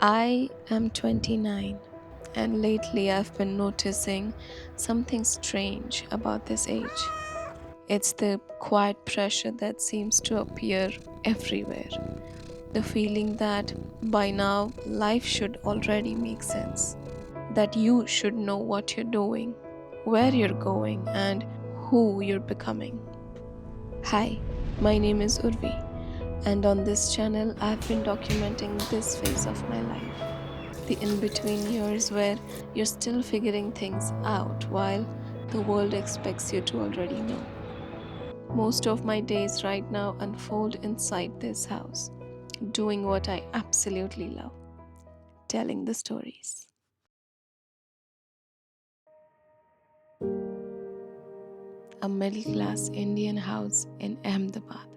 I am 29, and lately I've been noticing something strange about this age. It's the quiet pressure that seems to appear everywhere. The feeling that by now life should already make sense, that you should know what you're doing, where you're going, and who you're becoming. Hi, my name is Urvi, and on this channel, I've been documenting this phase of my life, the in between years where you're still figuring things out while the world expects you to already know. Most of my days right now unfold inside this house, doing what I absolutely love, telling the stories. A middle class Indian house in Ahmedabad.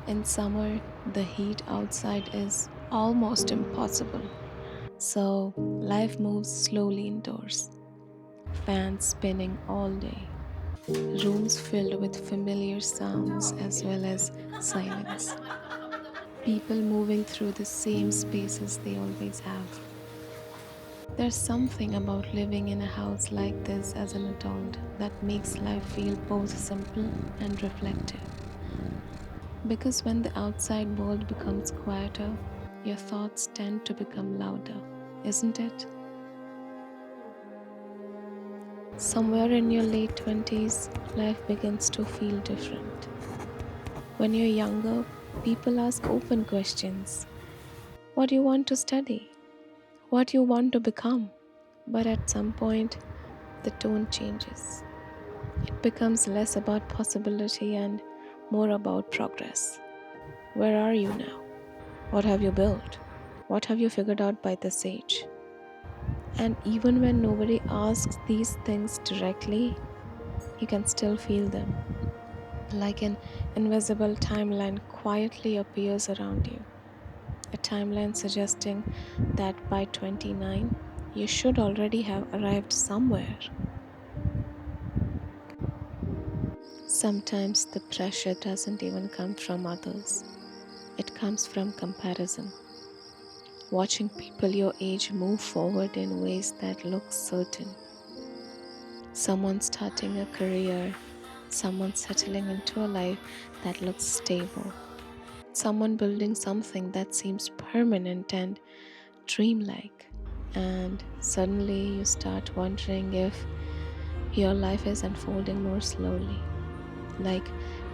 In summer, the heat outside is almost impossible, so life moves slowly indoors. Fans spinning all day, rooms filled with familiar sounds as well as silence. People moving through the same spaces they always have. There's something about living in a house like this as an adult that makes life feel both simple and reflective. Because when the outside world becomes quieter, your thoughts tend to become louder, isn't it? Somewhere in your late 20s, life begins to feel different. When you're younger, people ask open questions. What do you want to study? What do you want to become? But at some point, the tone changes. It becomes less about possibility and more about progress. Where are you now? What have you built? What have you figured out by this age? And even when nobody asks these things directly, you can still feel them. Like an invisible timeline quietly appears around you. A timeline suggesting that by 29, you should already have arrived somewhere. Sometimes the pressure doesn't even come from others, it comes from comparison. Watching people your age move forward in ways that look certain. Someone starting a career, someone settling into a life that looks stable, someone building something that seems permanent and dreamlike. And suddenly you start wondering if your life is unfolding more slowly, like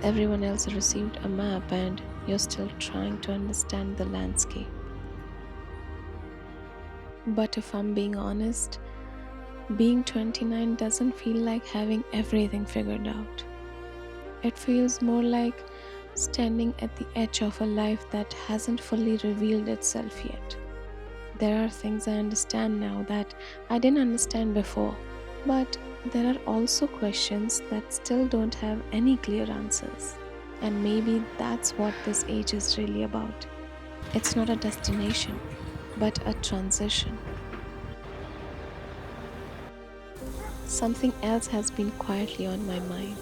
everyone else received a map and you're still trying to understand the landscape. But if I'm being honest, being 29 doesn't feel like having everything figured out. It feels more like standing at the edge of a life that hasn't fully revealed itself yet. There are things I understand now that I didn't understand before, but there are also questions that still don't have any clear answers. And maybe that's what this age is really about. It's not a destination, but a transition. Something else has been quietly on my mind.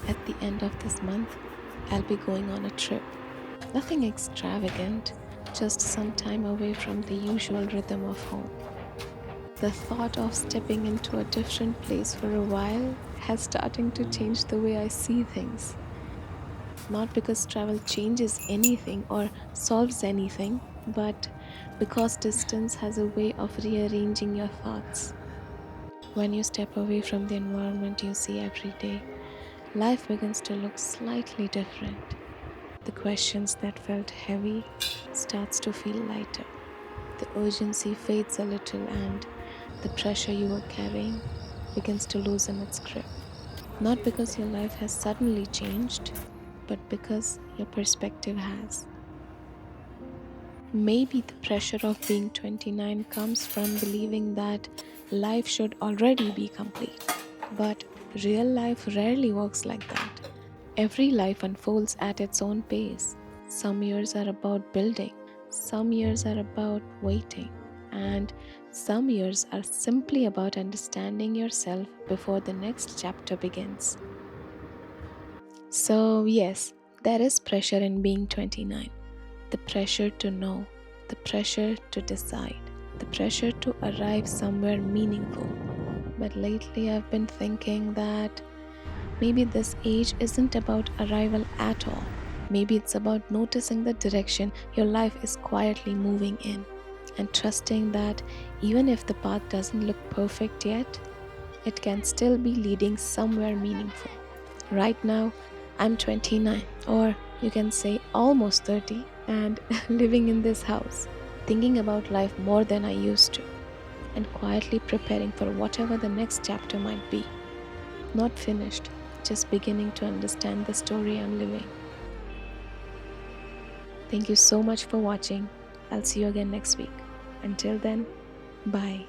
At the end of this month, I'll be going on a trip. Nothing extravagant, just some time away from the usual rhythm of home. The thought of stepping into a different place for a while has starting to change the way I see things. Not because travel changes anything or solves anything, but because distance has a way of rearranging your thoughts. When you step away from the environment you see every day, life begins to look slightly different. The questions that felt heavy starts to feel lighter. The urgency fades a little and the pressure you were carrying begins to loosen its grip. Not because your life has suddenly changed, but because your perspective has. Maybe the pressure of being 29 comes from believing that life should already be complete. But real life rarely works like that. Every life unfolds at its own pace. Some years are about building, some years are about waiting, and some years are simply about understanding yourself before the next chapter begins. So, yes, there is pressure in being 29. The pressure to know, the pressure to decide, the pressure to arrive somewhere meaningful. But lately, I've been thinking that maybe this age isn't about arrival at all. Maybe it's about noticing the direction your life is quietly moving in and trusting that even if the path doesn't look perfect yet, it can still be leading somewhere meaningful. Right now, I'm 29, or you can say almost 30, and living in this house, thinking about life more than I used to, and quietly preparing for whatever the next chapter might be. Not finished, just beginning to understand the story I'm living. Thank you so much for watching. I'll see you again next week. Until then, bye.